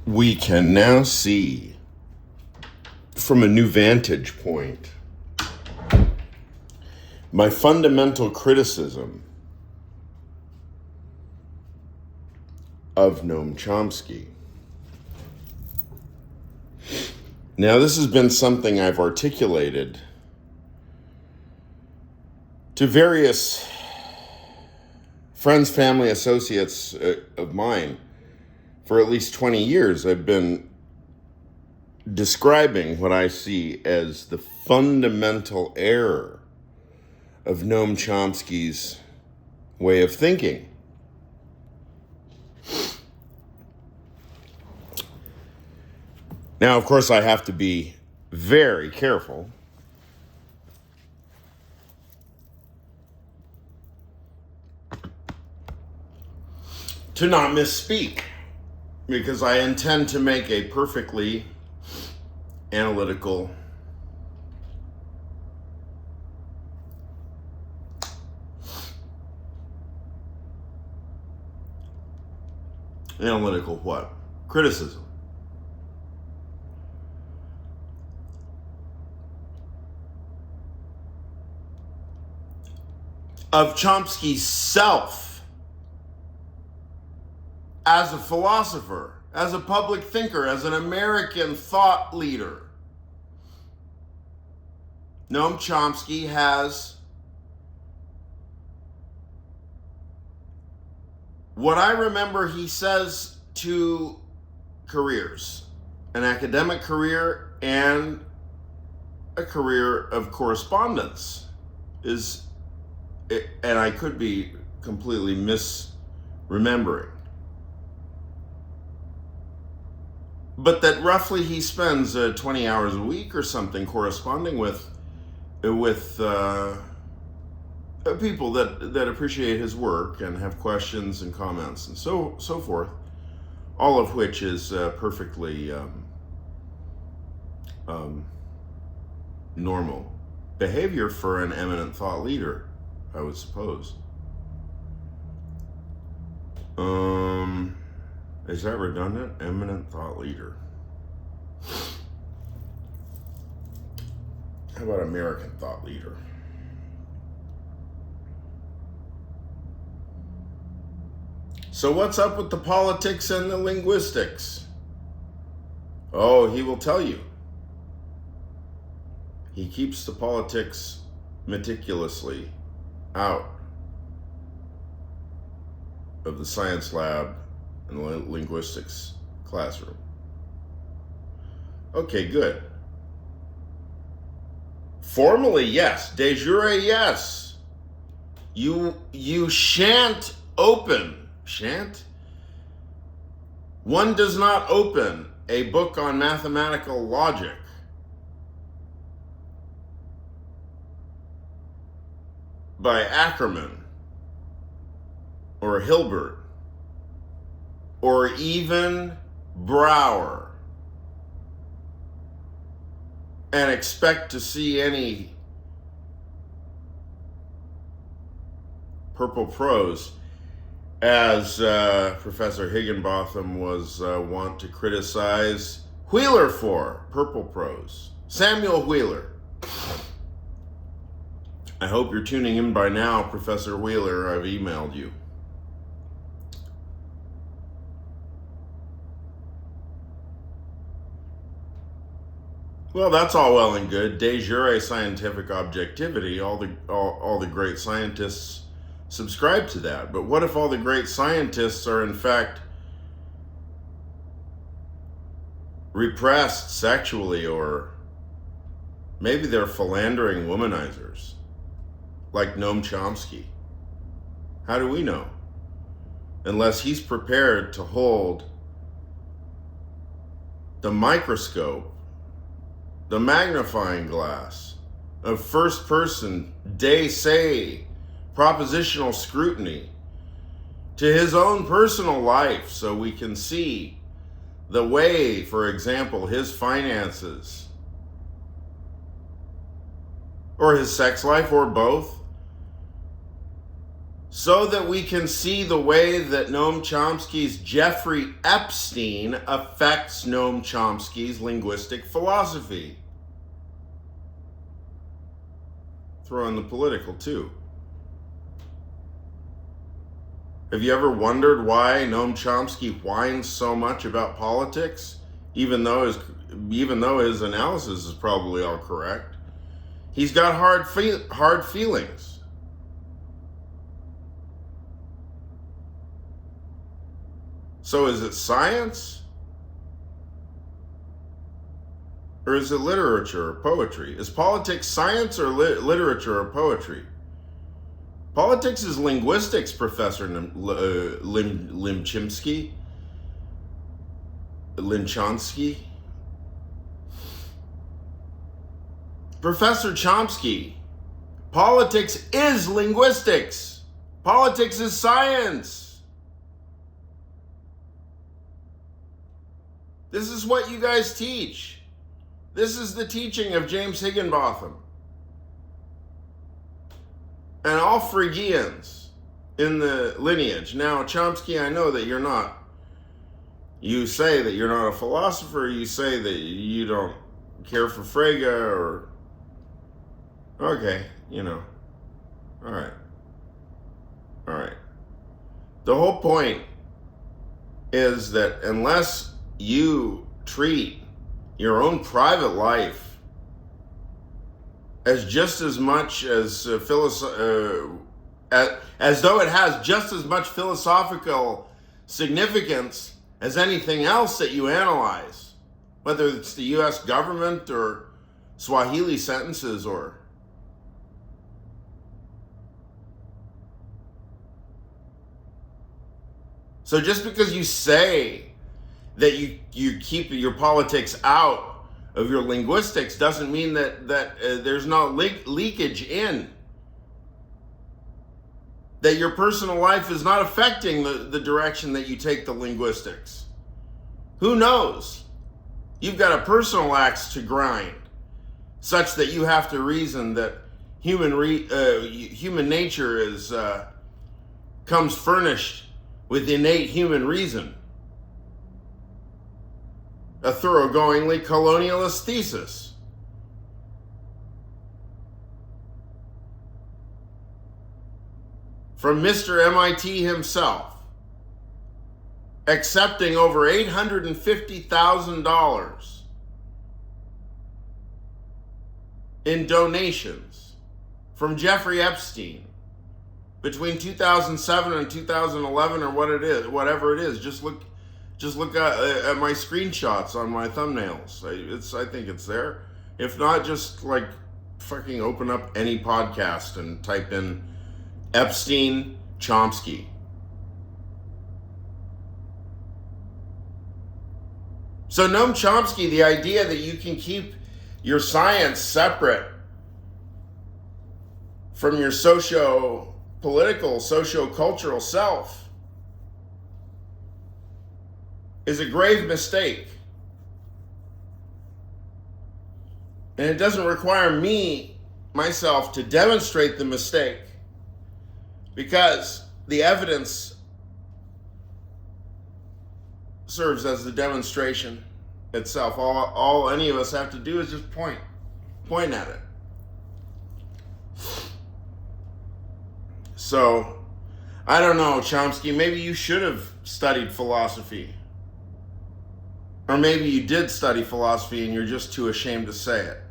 We can now see from a new vantage point my fundamental criticism of Noam Chomsky. Now, this has been something I've articulated to various friends, family, associates of mine for at least 20 years. I've been describing what I see as the fundamental error of Noam Chomsky's way of thinking. Now, of course, I have to be very careful to not misspeak, because I intend to make a perfectly analytical what? Criticism. Of Chomsky's self as a philosopher, as a public thinker, as an American thought leader. Noam Chomsky has what I remember he says to careers, an academic career and a career of correspondence, and I could be completely misremembering, but that roughly he spends 20 hours a week or something corresponding with people that appreciate his work and have questions and comments and so forth, all of which is perfectly normal behavior for an eminent thought leader, I would suppose. Is that redundant? Eminent thought leader. How about American thought leader? So what's up with the politics and the linguistics? Oh, he will tell you. He keeps the politics meticulously out of the science lab and the linguistics classroom. Okay, good. Formally, yes. De jure, yes. You shan't open. Shan't? One does not open a book on mathematical logic by Ackerman or Hilbert or even Brouwer and expect to see any purple prose, as Professor Higginbotham was wont to criticize Wheeler for, purple prose. Samuel Wheeler. I hope you're tuning in by now, Professor Wheeler. I've emailed you. Well, that's all well and good. De jure scientific objectivity. All the great scientists subscribe to that. But what if all the great scientists are in fact repressed sexually, or maybe they're philandering womanizers like Noam Chomsky? How do we know? Unless he's prepared to hold the microscope, the magnifying glass of first-person se propositional scrutiny to his own personal life, so we can see the way, for example, his finances or his sex life or both so that we can see the way that Noam Chomsky's Jeffrey Epstein affects Noam Chomsky's linguistic philosophy. Throw in the political too. Have you ever wondered why Noam Chomsky whines so much about politics, even though his analysis is probably all correct? He's got hard feelings. So is it science? Or is it literature or poetry? Is politics science or literature or poetry? Politics is linguistics, Professor Chomsky. Professor Chomsky, politics is linguistics. Politics is science. This is what you guys teach. This is the teaching of James Higginbotham and all Phrygians in the lineage. Now, Chomsky, I know that you're not. You say that you're not a philosopher. You say that you don't care for Frege or... Okay, All right. The whole point is that unless you treat your own private life as just as much as as though it has just as much philosophical significance as anything else that you analyze, whether it's the U.S. government or Swahili sentences or so just because you say that you keep your politics out of your linguistics doesn't mean that there's not leakage in. That your personal life is not affecting the direction that you take the linguistics. Who knows? You've got a personal axe to grind, such that you have to reason that human nature comes furnished with innate human reason. A thoroughgoingly colonialist thesis. From Mr. MIT himself, accepting over $850,000 in donations from Jeffrey Epstein between 2007 and 2011 or whatever it is. Just look at my screenshots on my thumbnails. I think it's there. If not, just fucking open up any podcast and type in EPSTEIN CHOMSKY. So Noam Chomsky, the idea that you can keep your science separate from your socio-political, socio-cultural self is a grave mistake. And it doesn't require myself, to demonstrate the mistake, because the evidence serves as the demonstration itself. All any of us have to do is just point at it. So, I don't know, Chomsky, maybe you should have studied philosophy. Or maybe you did study philosophy and you're just too ashamed to say it.